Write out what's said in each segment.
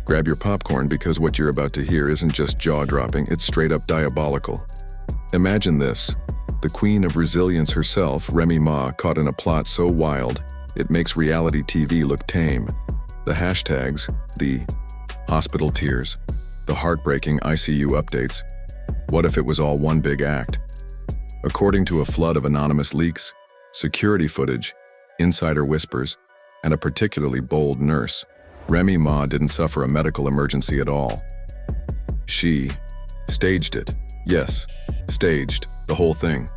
Grab your popcorn because what you're about to hear isn't just jaw-dropping, it's straight up diabolical. Imagine this. The queen of resilience herself, Remy Ma, caught in a plot so wild, it makes reality TV look tame. The hashtags, the hospital tears, the heartbreaking ICU updates. What if it was all one big act? According to a flood of anonymous leaks, security footage, insider whispers, and a particularly bold nurse, Remy Ma didn't suffer a medical emergency at all. She staged it. Yes, staged the whole thing.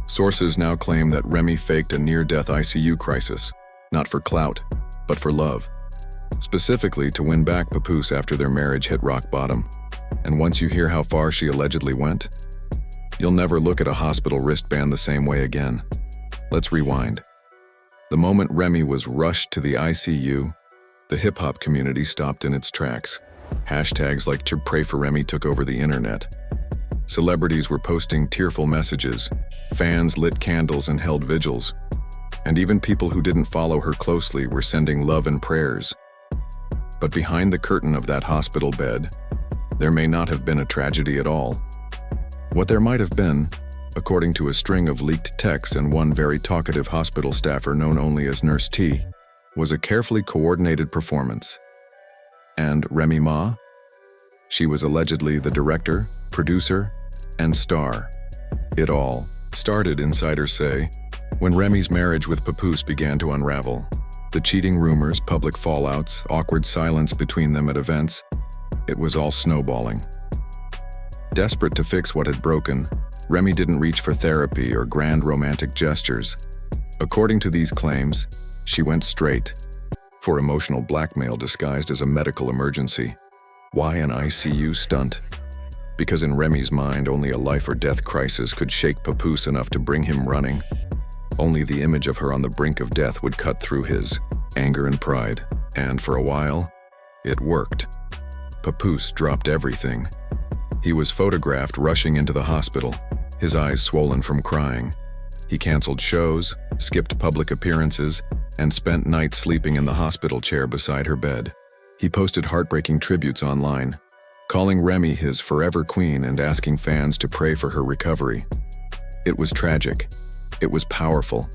Sources now claim that Remy faked a near-death ICU crisis, not for clout, but for love. Specifically to win back Papoose after their marriage hit rock bottom. And once you hear how far she allegedly went, you'll never look at a hospital wristband the same way again. Let's rewind. The moment Remy was rushed to the ICU, the hip-hop community stopped in its tracks. Hashtags like "to pray for Remy" took over the internet. Celebrities were posting tearful messages, fans lit candles and held vigils, and even people who didn't follow her closely were sending love and prayers. But behind the curtain of that hospital bed, there may not have been a tragedy at all. What there might have been, according to a string of leaked texts and one very talkative hospital staffer known only as Nurse T, was a carefully coordinated performance. And Remy Ma? She was allegedly the director, producer, and star. It all started, insiders say, when Remy's marriage with Papoose began to unravel. The cheating rumors, public fallouts, awkward silence between them at events, it was all snowballing. Desperate to fix what had broken, Remy didn't reach for therapy or grand romantic gestures. According to these claims, she went straight for emotional blackmail disguised as a medical emergency. Why an ICU stunt? Because in Remy's mind, only a life or death crisis could shake Papoose enough to bring him running. Only the image of her on the brink of death would cut through his anger and pride. And for a while, it worked. Papoose dropped everything. He was photographed rushing into the hospital, his eyes swollen from crying. He canceled shows, skipped public appearances, and spent nights sleeping in the hospital chair beside her bed. He posted heartbreaking tributes online, calling Remy his forever queen and asking fans to pray for her recovery. It was tragic. It was powerful.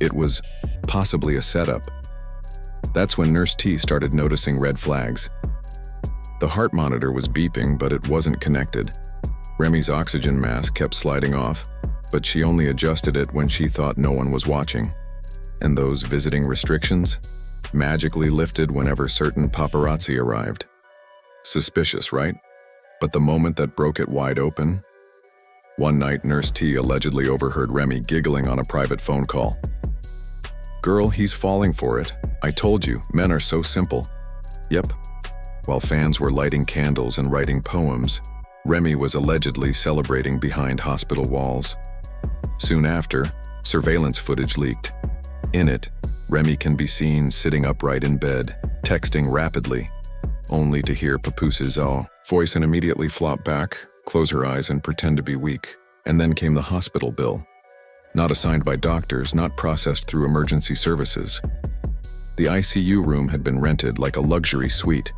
It was possibly a setup. That's when Nurse T started noticing red flags. The heart monitor was beeping, but it wasn't connected. Remy's oxygen mask kept sliding off, but she only adjusted it when she thought no one was watching. And those visiting restrictions magically lifted whenever certain paparazzi arrived. Suspicious, right? But the moment that broke it wide open, one night Nurse T allegedly overheard Remy giggling on a private phone call. "Girl, he's falling for it. I told you, men are so simple." Yep. While fans were lighting candles and writing poems, Remy was allegedly celebrating behind hospital walls. Soon after, surveillance footage leaked. In it, Remy can be seen sitting upright in bed, texting rapidly, only to hear Papoose's voice and immediately flop back, close her eyes and pretend to be weak. And then came the hospital bill. Not assigned by doctors, not processed through emergency services. The ICU room had been rented like a luxury suite,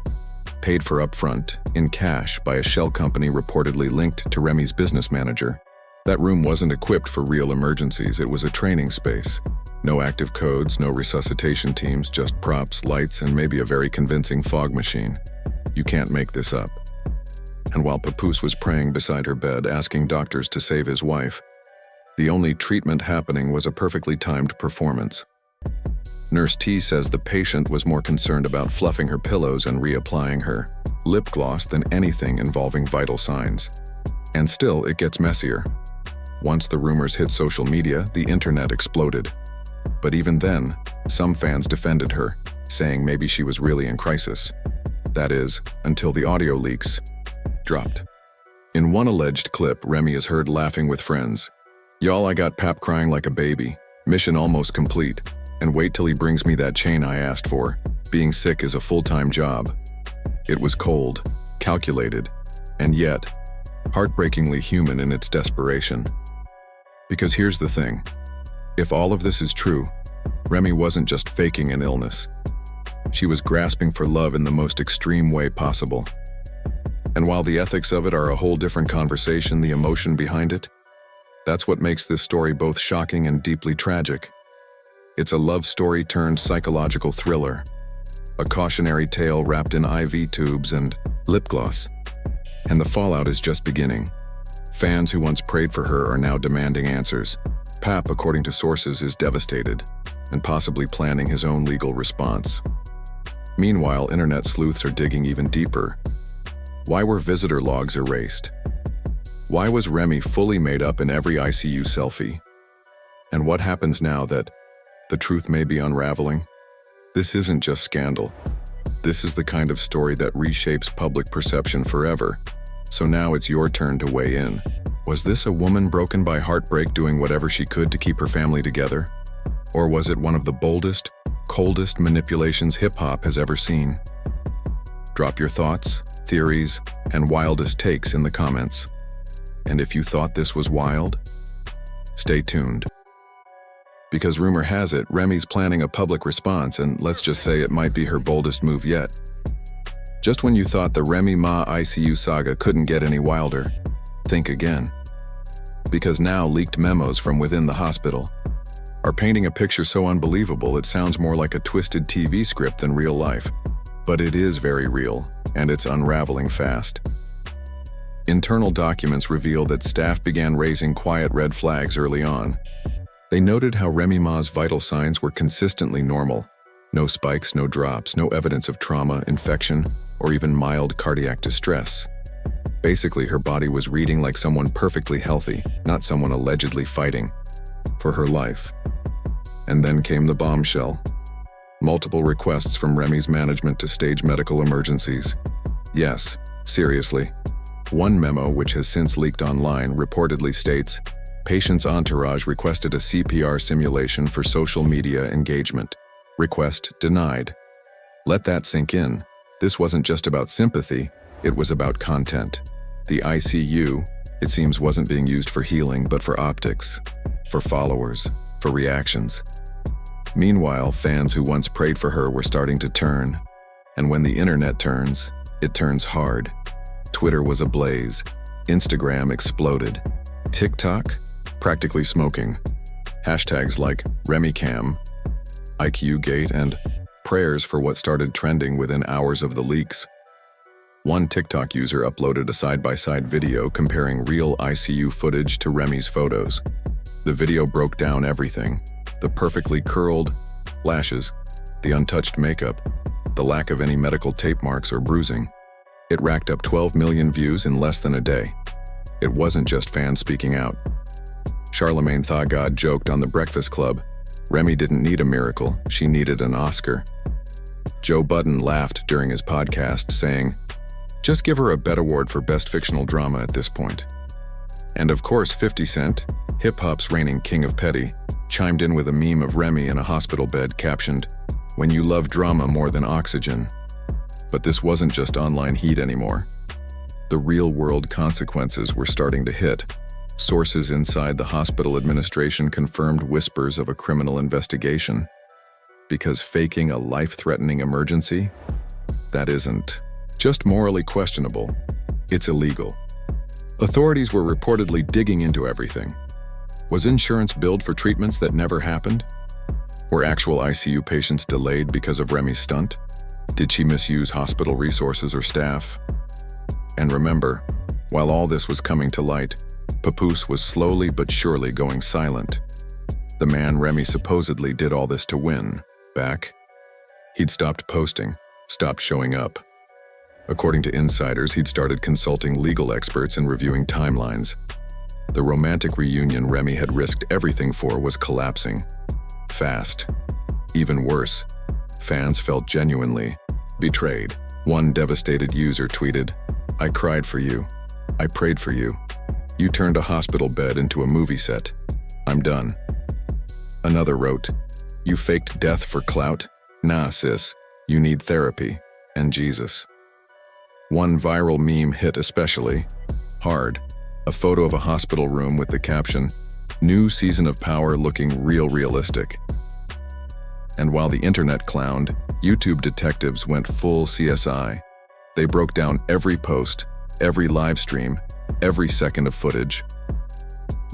paid for upfront, in cash, by a shell company reportedly linked to Remy's business manager. That room wasn't equipped for real emergencies, it was a training space. No active codes, no resuscitation teams, just props, lights, and maybe a very convincing fog machine. You can't make this up. And while Papoose was praying beside her bed, asking doctors to save his wife, the only treatment happening was a perfectly timed performance. Nurse T says the patient was more concerned about fluffing her pillows and reapplying her lip gloss than anything involving vital signs. And still, it gets messier. Once the rumors hit social media, the internet exploded. But even then, some fans defended her, saying maybe she was really in crisis. That is, until the audio leaks dropped. In one alleged clip, Remy is heard laughing with friends. "Y'all, I got Pap crying like a baby. Mission almost complete. And wait till he brings me that chain I asked for. Being sick is a full-time job." It was cold, calculated, and yet heartbreakingly human in its desperation. Because here's the thing. If all of this is true, Remy wasn't just faking an illness. She was grasping for love in the most extreme way possible. And while the ethics of it are a whole different conversation, the emotion behind it, that's what makes this story both shocking and deeply tragic. It's a love story turned psychological thriller, a cautionary tale wrapped in IV tubes and lip gloss. And the fallout is just beginning. Fans who once prayed for her are now demanding answers. Pap, according to sources, is devastated and possibly planning his own legal response. Meanwhile, internet sleuths are digging even deeper. Why were visitor logs erased? Why was Remy fully made up in every ICU selfie? And what happens now that the truth may be unraveling? This isn't just scandal. This is the kind of story that reshapes public perception forever. So now it's your turn to weigh in. Was this a woman broken by heartbreak doing whatever she could to keep her family together? Or was it one of the boldest, coldest manipulations hip-hop has ever seen? Drop your thoughts, theories, and wildest takes in the comments. And if you thought this was wild, stay tuned. Because rumor has it, Remy's planning a public response, and let's just say it might be her boldest move yet. Just when you thought the Remy Ma ICU saga couldn't get any wilder, think again. Because now leaked memos from within the hospital are painting a picture so unbelievable it sounds more like a twisted TV script than real life. But it is very real, and it's unraveling fast. Internal documents reveal that staff began raising quiet red flags early on. They noted how Remy Ma's vital signs were consistently normal. No spikes, no drops, no evidence of trauma, infection, or even mild cardiac distress. Basically, her body was reading like someone perfectly healthy, not someone allegedly fighting for her life. And then came the bombshell. Multiple requests from Remy's management to stage medical emergencies. Yes, seriously. One memo, which has since leaked online, reportedly states, patient's entourage requested a CPR simulation for social media engagement. Request denied. Let that sink in. This wasn't just about sympathy, it was about content. The ICU, it seems, wasn't being used for healing, but for optics, for followers, for reactions. Meanwhile, fans who once prayed for her were starting to turn. And when the internet turns, it turns hard. Twitter was ablaze. Instagram exploded. TikTok? Practically smoking. Hashtags like RemyCam, IQGate, and prayers for what started trending within hours of the leaks. One TikTok user uploaded a side-by-side video comparing real ICU footage to Remy's photos. The video broke down everything: the perfectly curled lashes, the untouched makeup, the lack of any medical tape marks or bruising. It racked up 12 million views in less than a day. It wasn't just fans speaking out. Charlemagne Tha God joked on The Breakfast Club, Remy didn't need a miracle, she needed an Oscar. Joe Budden laughed during his podcast, saying, just give her a BET award for Best Fictional Drama at this point. And of course 50 Cent, hip-hop's reigning king of petty, chimed in with a meme of Remy in a hospital bed captioned, when you love drama more than oxygen. But this wasn't just online heat anymore. The real-world consequences were starting to hit. Sources inside the hospital administration confirmed whispers of a criminal investigation. Because faking a life-threatening emergency? That isn't just morally questionable, it's illegal. Authorities were reportedly digging into everything. Was insurance billed for treatments that never happened? Were actual ICU patients delayed because of Remy's stunt? Did she misuse hospital resources or staff? And remember, while all this was coming to light, Papoose was slowly but surely going silent. The man Remy supposedly did all this to win back. He'd stopped posting, stopped showing up. According to insiders, he'd started consulting legal experts and reviewing timelines. The romantic reunion Remy had risked everything for was collapsing. Fast. Even worse, fans felt genuinely betrayed. One devastated user tweeted, I cried for you. I prayed for you. You turned a hospital bed into a movie set. I'm done. Another wrote, you faked death for clout? Nah, sis. You need therapy and Jesus. One viral meme hit especially hard. A photo of a hospital room with the caption, new season of Power looking realistic. And while the internet clowned, YouTube detectives went full CSI. They broke down every post, every live stream, every second of footage.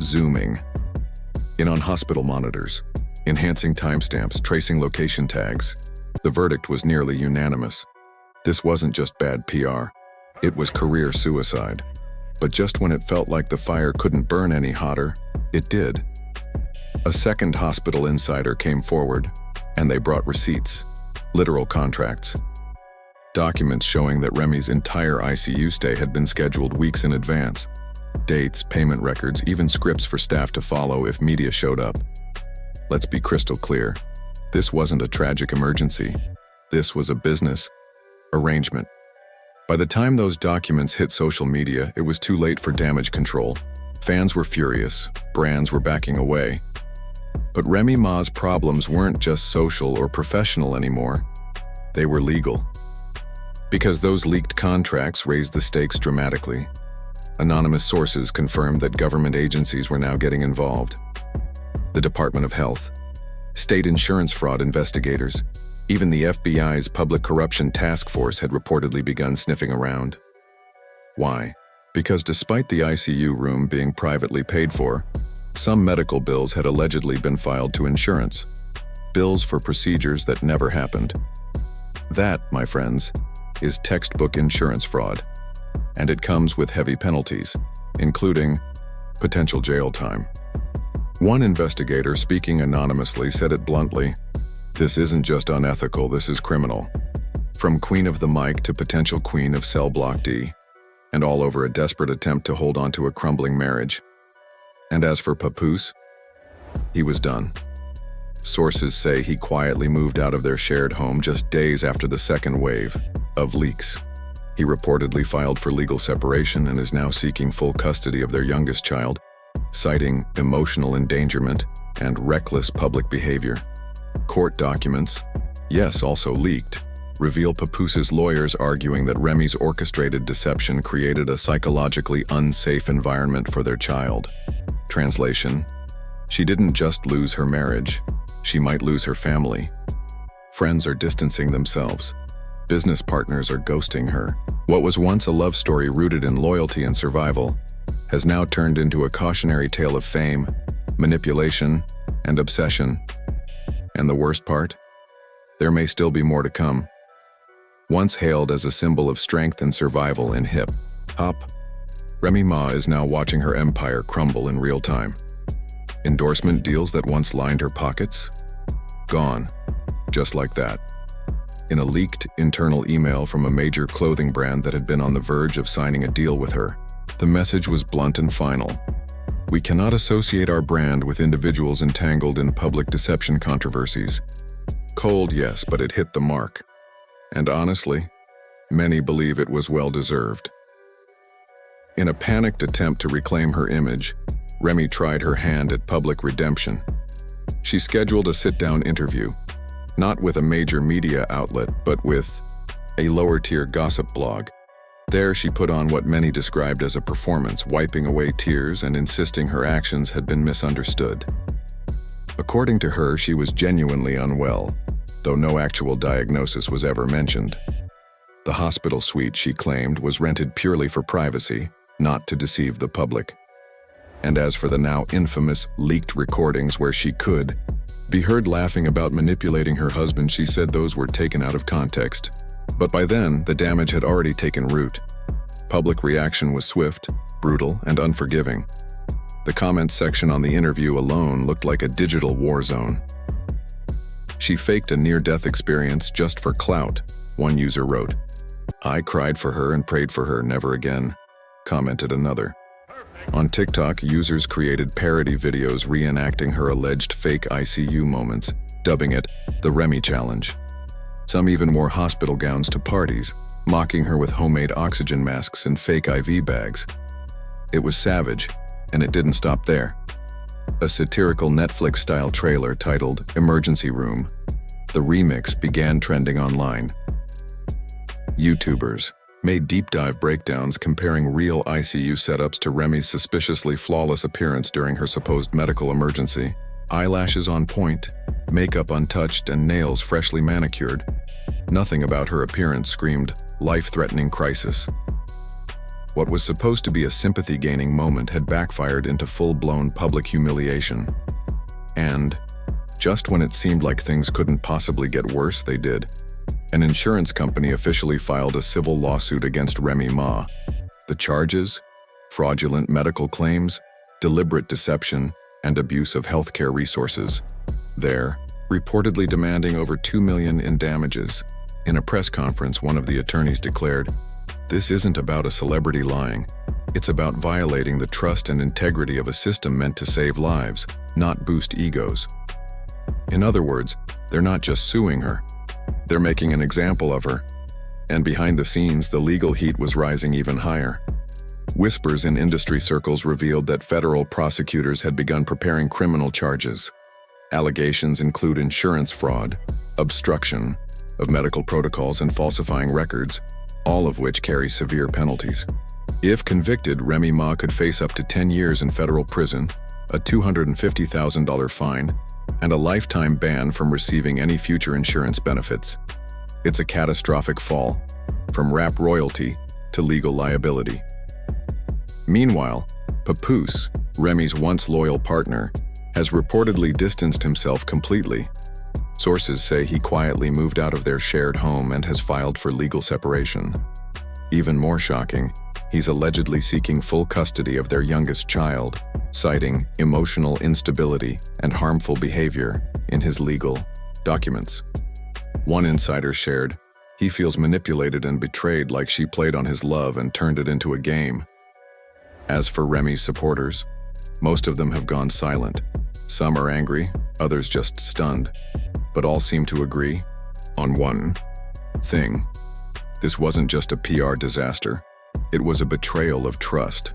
Zooming in on hospital monitors, enhancing timestamps, tracing location tags. The verdict was nearly unanimous. This wasn't just bad PR, it was career suicide. But just when it felt like the fire couldn't burn any hotter, it did. A second hospital insider came forward, and they brought receipts, literal contracts. Documents showing that Remy's entire ICU stay had been scheduled weeks in advance. Dates, payment records, even scripts for staff to follow if media showed up. Let's be crystal clear. This wasn't a tragic emergency. This was a business arrangement. By the time those documents hit social media, it was too late for damage control. Fans were furious, brands were backing away. But Remy Ma's problems weren't just social or professional anymore. They were legal. Because those leaked contracts raised the stakes dramatically. Anonymous sources confirmed that government agencies were now getting involved. The Department of Health, state insurance fraud investigators, even the FBI's Public Corruption Task Force had reportedly begun sniffing around. Why? Because despite the ICU room being privately paid for, some medical bills had allegedly been filed to insurance. Bills for procedures that never happened. That, my friends, is textbook insurance fraud. And it comes with heavy penalties, including potential jail time. One investigator, speaking anonymously, said it bluntly, "This isn't just unethical, this is criminal." From Queen of the Mic to potential Queen of Cell Block D, and all over a desperate attempt to hold on to a crumbling marriage. And as for Papoose, he was done. Sources say he quietly moved out of their shared home just days after the second wave of leaks. He reportedly filed for legal separation and is now seeking full custody of their youngest child, citing emotional endangerment and reckless public behavior. Court documents, yes, also leaked, reveal Papoose's lawyers arguing that Remy's orchestrated deception created a psychologically unsafe environment for their child. Translation: she didn't just lose her marriage, she might lose her family. Friends are distancing themselves. Business partners are ghosting her. What was once a love story rooted in loyalty and survival has now turned into a cautionary tale of fame, manipulation, and obsession. And the worst part? There may still be more to come. Once hailed as a symbol of strength and survival in hip-hop, Remy Ma is now watching her empire crumble in real time. Endorsement deals that once lined her pockets? Gone, just like that. In a leaked internal email from a major clothing brand that had been on the verge of signing a deal with her, the message was blunt and final. We cannot associate our brand with individuals entangled in public deception controversies. Cold, yes, but it hit the mark. And honestly, many believe it was well-deserved. In a panicked attempt to reclaim her image, Remy tried her hand at public redemption. She scheduled a sit-down interview, not with a major media outlet, but with a lower-tier gossip blog. There she put on what many described as a performance, wiping away tears and insisting her actions had been misunderstood. According to her, she was genuinely unwell, though no actual diagnosis was ever mentioned. The hospital suite, she claimed, was rented purely for privacy, not to deceive the public. And as for the now infamous leaked recordings where she could be heard laughing about manipulating her husband, she said those were taken out of context. But by then, the damage had already taken root. Public reaction was swift, brutal, and unforgiving. The comment section on the interview alone looked like a digital war zone. She faked a near-death experience just for clout, one user wrote. "I cried for her and prayed for her, never again," commented another. On TikTok, users created parody videos reenacting her alleged fake ICU moments, dubbing it the Remy Challenge. Some even wore hospital gowns to parties, mocking her with homemade oxygen masks and fake IV bags. It was savage, and it didn't stop there. A satirical Netflix-style trailer titled Emergency Room, the remix, began trending online. YouTubers made deep-dive breakdowns comparing real ICU setups to Remy's suspiciously flawless appearance during her supposed medical emergency. Eyelashes on point, makeup untouched, and nails freshly manicured. Nothing about her appearance screamed life-threatening crisis. What was supposed to be a sympathy-gaining moment had backfired into full-blown public humiliation. And, just when it seemed like things couldn't possibly get worse, they did. An insurance company officially filed a civil lawsuit against Remy Ma. The charges? Fraudulent medical claims, deliberate deception, and abuse of healthcare resources. They're reportedly demanding over $2 million in damages. In a press conference, one of the attorneys declared, "This isn't about a celebrity lying. It's about violating the trust and integrity of a system meant to save lives, not boost egos." In other words, they're not just suing her. They're making an example of her. And behind the scenes, the legal heat was rising even higher. Whispers in industry circles revealed that federal prosecutors had begun preparing criminal charges. Allegations include insurance fraud, obstruction of medical protocols, and falsifying records, all of which carry severe penalties. If convicted, Remy Ma could face up to 10 years in federal prison, a $250,000 fine, and a lifetime ban from receiving any future insurance benefits. It's a catastrophic fall, from rap royalty to legal liability. Meanwhile, Papoose, Remy's once loyal partner, has reportedly distanced himself completely. Sources say he quietly moved out of their shared home and has filed for legal separation. Even more shocking, he's allegedly seeking full custody of their youngest child, citing emotional instability and harmful behavior in his legal documents. One insider shared, "He feels manipulated and betrayed, like she played on his love and turned it into a game." As for Remy's supporters, most of them have gone silent. Some are angry, others just stunned. But all seem to agree on one thing. This wasn't just a PR disaster. It was a betrayal of trust.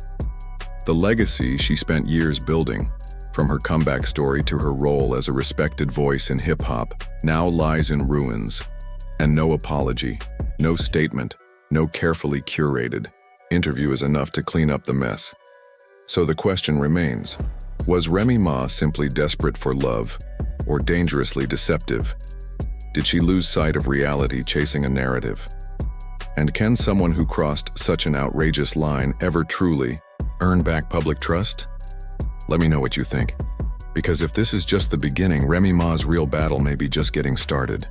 The legacy she spent years building, from her comeback story to her role as a respected voice in hip-hop, now lies in ruins. And no apology, no statement, no carefully curated interview is enough to clean up the mess. So the question remains, was Remy Ma simply desperate for love, or dangerously deceptive? Did she lose sight of reality chasing a narrative? And can someone who crossed such an outrageous line ever truly earn back public trust? Let me know what you think. Because if this is just the beginning, Remy Ma's real battle may be just getting started.